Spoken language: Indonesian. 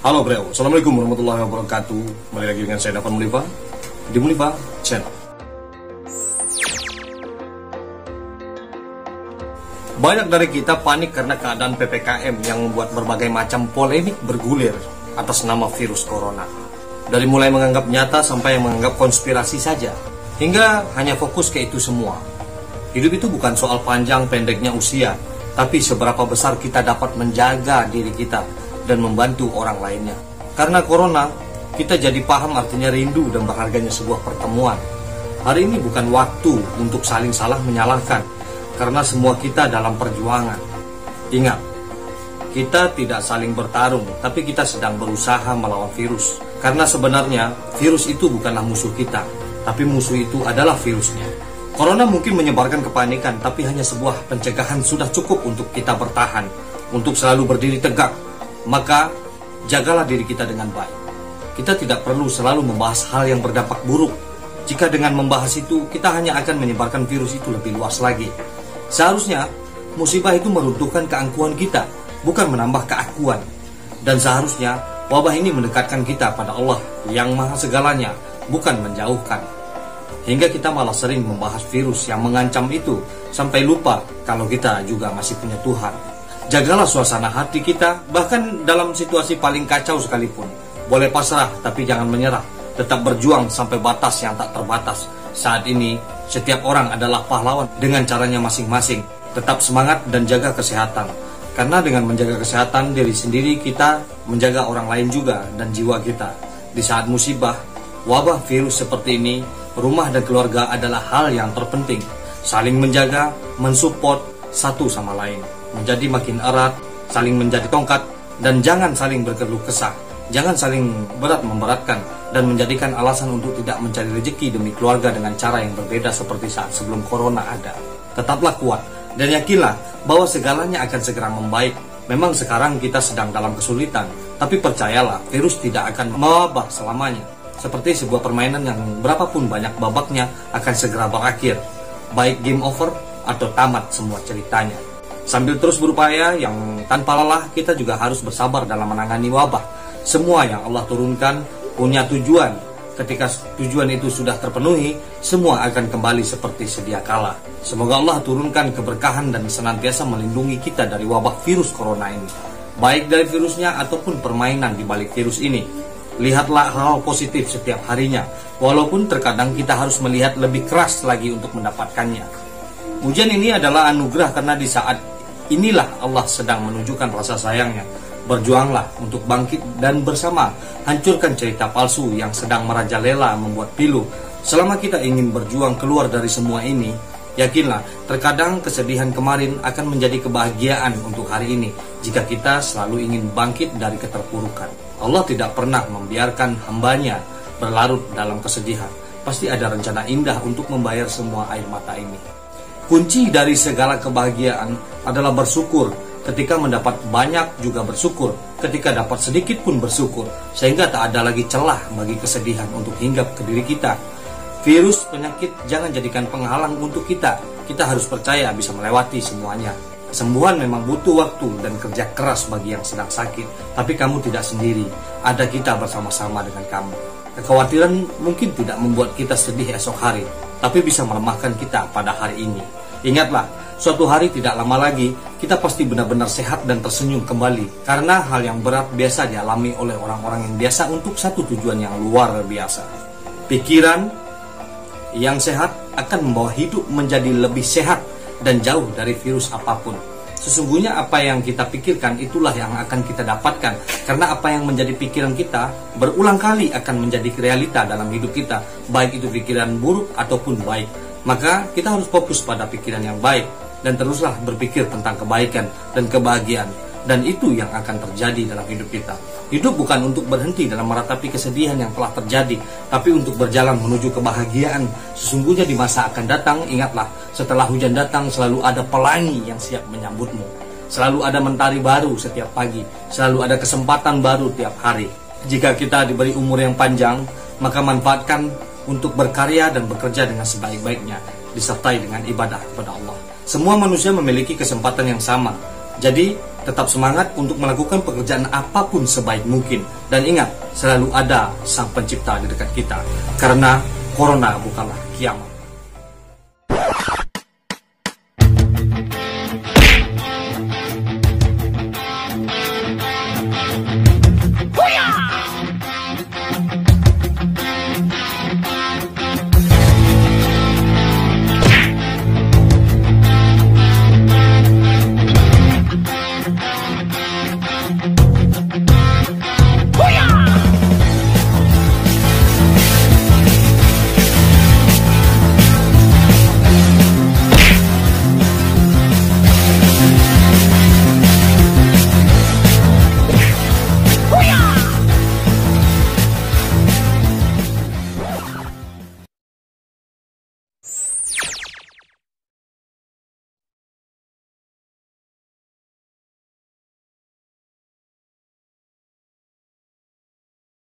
Halo bro, Assalamualaikum warahmatullahi wabarakatuh. Kembali lagi dengan saya Dafan Mulifa di Mulifa Channel. Banyak dari kita panik karena keadaan PPKM yang membuat berbagai macam polemik bergulir atas nama virus corona. Dari mulai menganggap nyata sampai yang menganggap konspirasi saja, hingga hanya fokus ke itu semua. Hidup itu bukan soal panjang pendeknya usia, tapi seberapa besar kita dapat menjaga diri kita dan membantu orang lainnya. Karena corona, kita jadi paham artinya rindu dan berharganya sebuah pertemuan. Hari ini bukan waktu untuk saling salah menyalahkan, karena semua kita dalam perjuangan. Ingat, kita tidak saling bertarung, tapi kita sedang berusaha melawan virus. Karena sebenarnya, virus itu bukanlah musuh kita, tapi musuh itu adalah virusnya. Corona mungkin menyebarkan kepanikan, tapi hanya sebuah pencegahan sudah cukup untuk kita bertahan, untuk selalu berdiri tegak. Maka, jagalah diri kita dengan baik. Kita tidak perlu selalu membahas hal yang berdampak buruk. Jika dengan membahas itu, kita hanya akan menyebarkan virus itu lebih luas lagi. Seharusnya, musibah itu meruntuhkan keangkuhan kita, bukan menambah keakuan. Dan seharusnya, wabah ini mendekatkan kita pada Allah yang maha segalanya, bukan menjauhkan. Hingga kita malah sering membahas virus yang mengancam itu, sampai lupa kalau kita juga masih punya Tuhan. Jagalah suasana hati kita, bahkan dalam situasi paling kacau sekalipun. Boleh pasrah, tapi jangan menyerah. Tetap berjuang sampai batas yang tak terbatas. Saat ini, setiap orang adalah pahlawan dengan caranya masing-masing. Tetap semangat dan jaga kesehatan. Karena dengan menjaga kesehatan diri sendiri, kita menjaga orang lain juga dan jiwa kita. Di saat musibah, wabah virus seperti ini, rumah dan keluarga adalah hal yang terpenting. Saling menjaga, mensupport satu sama lain. Menjadi makin erat, saling menjadi tongkat, dan jangan saling berkeluh kesah. Jangan saling berat memberatkan dan menjadikan alasan untuk tidak mencari rezeki demi keluarga dengan cara yang berbeda seperti saat sebelum corona ada. Tetaplah kuat dan yakinlah bahwa segalanya akan segera membaik. Memang sekarang kita sedang dalam kesulitan, tapi percayalah virus tidak akan mewabah selamanya. Seperti sebuah permainan yang berapapun banyak babaknya akan segera berakhir, baik game over atau tamat semua ceritanya. Sambil terus berupaya yang tanpa lelah, kita juga harus bersabar dalam menangani wabah. Semua yang Allah turunkan punya tujuan. Ketika tujuan itu sudah terpenuhi, semua akan kembali seperti sedia kala. Semoga Allah turunkan keberkahan dan senantiasa melindungi kita dari wabah virus corona ini, baik dari virusnya ataupun permainan di balik virus ini. Lihatlah hal positif setiap harinya, walaupun terkadang kita harus melihat lebih keras lagi untuk mendapatkannya. Ujian ini adalah anugerah karena di saat inilah Allah sedang menunjukkan rasa sayangnya. Berjuanglah untuk bangkit dan bersama hancurkan cerita palsu yang sedang merajalela membuat pilu. Selama kita ingin berjuang keluar dari semua ini, yakinlah terkadang kesedihan kemarin akan menjadi kebahagiaan untuk hari ini jika kita selalu ingin bangkit dari keterpurukan. Allah tidak pernah membiarkan hambanya berlarut dalam kesedihan. Pasti ada rencana indah untuk membayar semua air mata ini. Kunci dari segala kebahagiaan adalah bersyukur. Ketika mendapat banyak juga bersyukur, ketika dapat sedikit pun bersyukur, sehingga tak ada lagi celah bagi kesedihan untuk hinggap ke diri kita. Virus, penyakit jangan jadikan penghalang untuk kita. Kita harus percaya bisa melewati semuanya. Kesembuhan memang butuh waktu dan kerja keras bagi yang sedang sakit, tapi kamu tidak sendiri, ada kita bersama-sama dengan kamu. Kekhawatiran mungkin tidak membuat kita sedih esok hari, tapi bisa melemahkan kita pada hari ini. Ingatlah, suatu hari tidak lama lagi, kita pasti benar-benar sehat dan tersenyum kembali. Karena hal yang berat biasa dialami oleh orang-orang yang biasa untuk satu tujuan yang luar biasa. Pikiran yang sehat akan membawa hidup menjadi lebih sehat dan jauh dari virus apapun. Sesungguhnya apa yang kita pikirkan itulah yang akan kita dapatkan. Karena apa yang menjadi pikiran kita berulang kali akan menjadi realita dalam hidup kita, baik itu pikiran buruk ataupun baik. Maka kita harus fokus pada pikiran yang baik dan teruslah berpikir tentang kebaikan dan kebahagiaan, dan itu yang akan terjadi dalam hidup kita. Hidup bukan untuk berhenti dalam meratapi kesedihan yang telah terjadi, tapi untuk berjalan menuju kebahagiaan. Sesungguhnya di masa akan datang, ingatlah, setelah hujan datang selalu ada pelangi yang siap menyambutmu. Selalu ada mentari baru setiap pagi, selalu ada kesempatan baru tiap hari. Jika kita diberi umur yang panjang, maka manfaatkan untuk berkarya dan bekerja dengan sebaik-baiknya, disertai dengan ibadah kepada Allah. Semua manusia memiliki kesempatan yang sama. Jadi, Tetap semangat untuk melakukan pekerjaan apapun sebaik mungkin. Dan ingat, selalu ada Sang Pencipta di dekat kita. Karena Corona bukanlah kiamat.